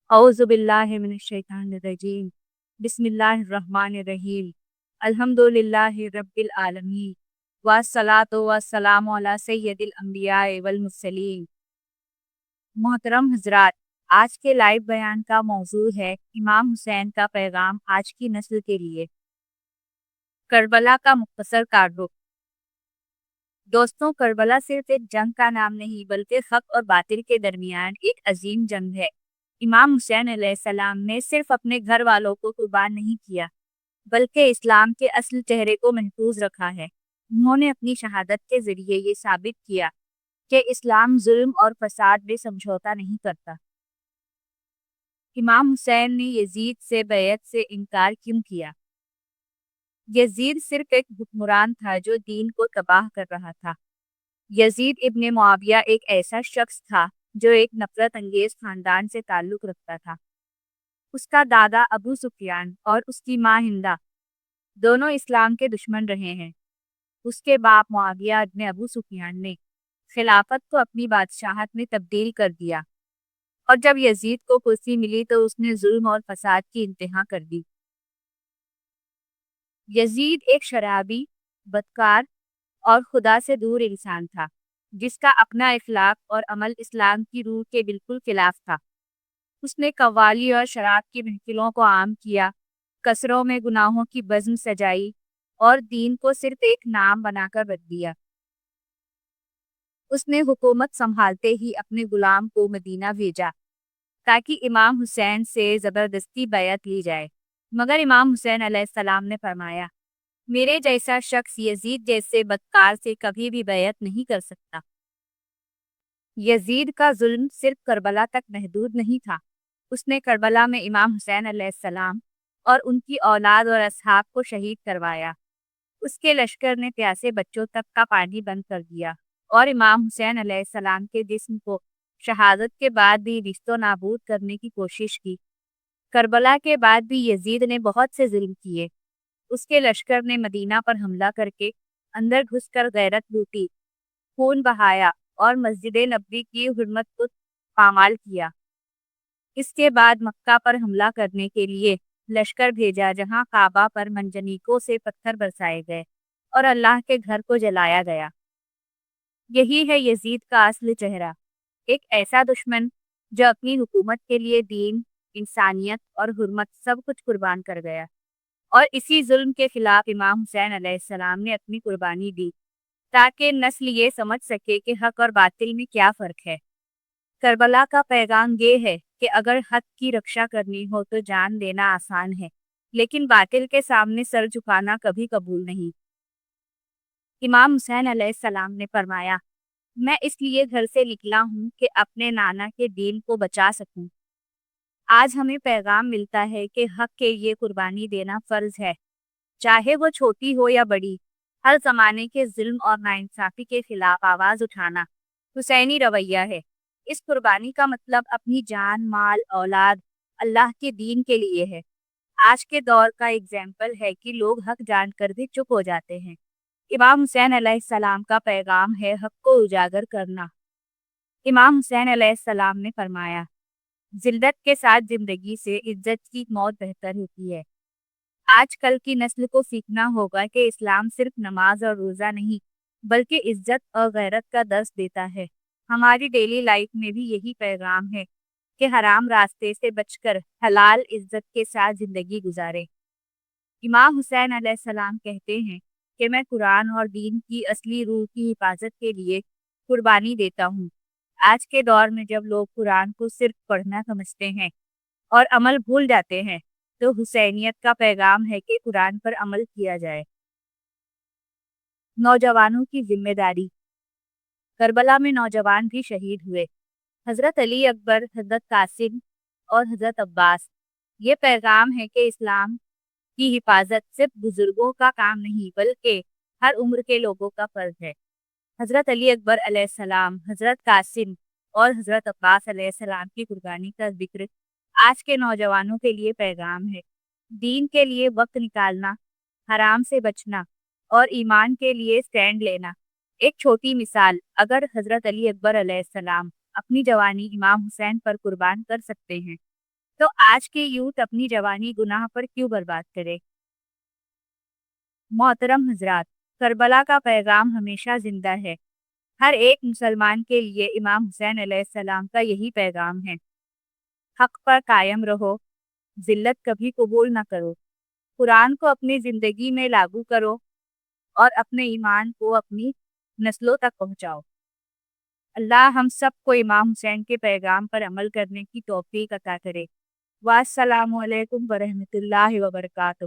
اعوذ باللہ من الشیطان الرجیم بسم اللہ الرحمن الرحیم الحمدللہ رب العالمین والصلاۃ والسلام علی سید الانبیاء والمرسلین۔ محترم حضرات، آج کے لائیو بیان کا موضوع ہے امام حسین کا پیغام آج کی نسل کے لیے۔ کربلا کا مختصر تعارف۔ دوستوں، کربلا صرف ایک جنگ کا نام نہیں بلکہ حق اور باطل کے درمیان ایک عظیم جنگ ہے۔ امام حسین علیہ السلام نے صرف اپنے گھر والوں کو قربان نہیں کیا بلکہ اسلام کے اصل چہرے کو محفوظ رکھا ہے۔ انہوں نے اپنی شہادت کے ذریعے یہ ثابت کیا کہ اسلام ظلم اور فساد میں سمجھوتا نہیں کرتا۔ امام حسین نے یزید سے بیعت سے انکار کیوں کیا؟ یزید صرف ایک حکمران تھا جو دین کو تباہ کر رہا تھا۔ یزید ابن معاویہ ایک ایسا شخص تھا جو ایک نفرت انگیز خاندان سے تعلق رکھتا تھا۔ اس کا دادا ابو سفیان اور اس کی ماں ہندہ دونوں اسلام کے دشمن رہے ہیں۔ اس کے باپ معاویہ ابن ابو سفیان نے خلافت کو اپنی بادشاہت میں تبدیل کر دیا، اور جب یزید کو کرسی ملی تو اس نے ظلم اور فساد کی انتہا کر دی۔ یزید ایک شرابی، بدکار اور خدا سے دور انسان تھا جس کا اپنا اخلاق اور عمل اسلام کی روح کے بالکل خلاف تھا۔ اس نے قوالی اور شراب کی محفلوں کو عام کیا، قصروں میں گناہوں کی بزم سجائی اور دین کو صرف ایک نام بنا کر رکھ دیا۔ اس نے حکومت سنبھالتے ہی اپنے غلام کو مدینہ بھیجا تاکہ امام حسین سے زبردستی بیعت لی جائے، مگر امام حسین علیہ السلام نے فرمایا، میرے جیسا شخص یزید جیسے بدکار سے کبھی بھی بیعت نہیں کر سکتا۔ یزید کا ظلم صرف کربلا تک محدود نہیں تھا، اس نے کربلا میں امام حسین علیہ السلام اور ان کی اولاد اور اصحاب کو شہید کروایا۔ اس کے لشکر نے پیاسے بچوں تک کا پانی بند کر دیا اور امام حسین علیہ السلام کے جسم کو شہادت کے بعد بھی نیست و نابود کرنے کی کوشش کی۔ کربلا کے بعد بھی یزید نے بہت سے ظلم کیے۔ اس کے لشکر نے مدینہ پر حملہ کر کے اندر گھس کر غیرت لوٹی، خون بہایا اور مسجد نبوی کی حرمت کو پامال کیا۔ اس کے بعد مکہ پر حملہ کرنے کے لیے لشکر بھیجا جہاں کعبہ پر منجنیقوں سے پتھر برسائے گئے اور اللہ کے گھر کو جلایا گیا۔ یہی ہے یزید کا اصل چہرہ، ایک ایسا دشمن جو اپنی حکومت کے لیے دین، انسانیت اور حرمت سب کچھ قربان کر گیا، اور اسی ظلم کے خلاف امام حسین علیہ السلام نے اپنی قربانی دی تاکہ نسل یہ سمجھ سکے کہ حق اور باطل میں کیا فرق ہے۔ کربلا کا پیغام یہ ہے کہ اگر حق کی رکشا کرنی ہو تو جان دینا آسان ہے، لیکن باطل کے سامنے سر جھکانا کبھی قبول نہیں۔ امام حسین علیہ السلام نے فرمایا، میں اس لیے گھر سے نکلا ہوں کہ اپنے نانا کے دین کو بچا سکوں۔ آج ہمیں پیغام ملتا ہے کہ حق کے لیے قربانی دینا فرض ہے، چاہے وہ چھوٹی ہو یا بڑی۔ ہر زمانے کے ظلم اور ناانصافی کے خلاف آواز اٹھانا حسینی رویہ ہے۔ اس قربانی کا مطلب اپنی جان، مال، اولاد اللہ کے دین کے لیے ہے۔ آج کے دور کا ایگزامپل ہے کہ لوگ حق جان کر بھی چپ ہو جاتے ہیں۔ امام حسین علیہ السلام کا پیغام ہے حق کو اجاگر کرنا۔ امام حسین علیہ السلام نے فرمایا، ذلت کے ساتھ زندگی سے عزت کی موت بہتر ہوتی ہے۔ آج کل کی نسل کو سیکھنا ہوگا کہ اسلام صرف نماز اور روزہ نہیں بلکہ عزت اور غیرت کا درس دیتا ہے۔ ہماری ڈیلی لائف میں بھی یہی پیغام ہے کہ حرام راستے سے بچ کر حلال عزت کے ساتھ زندگی گزارے۔ امام حسین علیہ السلام کہتے ہیں کہ میں قرآن اور دین کی اصلی روح کی حفاظت کے لیے قربانی دیتا ہوں۔ آج کے دور میں جب لوگ قرآن کو صرف پڑھنا سمجھتے ہیں اور عمل بھول جاتے ہیں تو حسینیت کا پیغام ہے کہ قرآن پر عمل کیا جائے۔ نوجوانوں کی ذمہ داری۔ کربلا میں نوجوان بھی شہید ہوئے، حضرت علی اکبر، حضرت قاسم اور حضرت عباس۔ یہ پیغام ہے کہ اسلام کی حفاظت صرف بزرگوں کا کام نہیں بلکہ ہر عمر کے لوگوں کا فرض ہے۔ حضرت علی اکبر علیہ السلام، حضرت قاسم اور حضرت عباس علیہ السلام کی قربانی کا ذکر آج کے نوجوانوں کے لیے پیغام ہے۔ دین کے لیے وقت نکالنا، حرام سے بچنا اور ایمان کے لیے سٹینڈ لینا۔ ایک چھوٹی مثال، اگر حضرت علی اکبر علیہ السلام اپنی جوانی امام حسین پر قربان کر سکتے ہیں تو آج کے یوتھ اپنی جوانی گناہ پر کیوں برباد کرے؟ محترم حضرات، کربلا کا پیغام ہمیشہ زندہ ہے۔ ہر ایک مسلمان کے لیے امام حسین علیہ السلام کا یہی پیغام ہے۔ حق پر قائم رہو، ذلت کبھی قبول نہ کرو، قرآن کو اپنی زندگی میں لاگو کرو اور اپنے ایمان کو اپنی نسلوں تک پہنچاؤ۔ اللہ ہم سب کو امام حسین کے پیغام پر عمل کرنے کی توفیق عطا کرے۔ والسلام علیکم ورحمۃ اللہ وبرکاتہ۔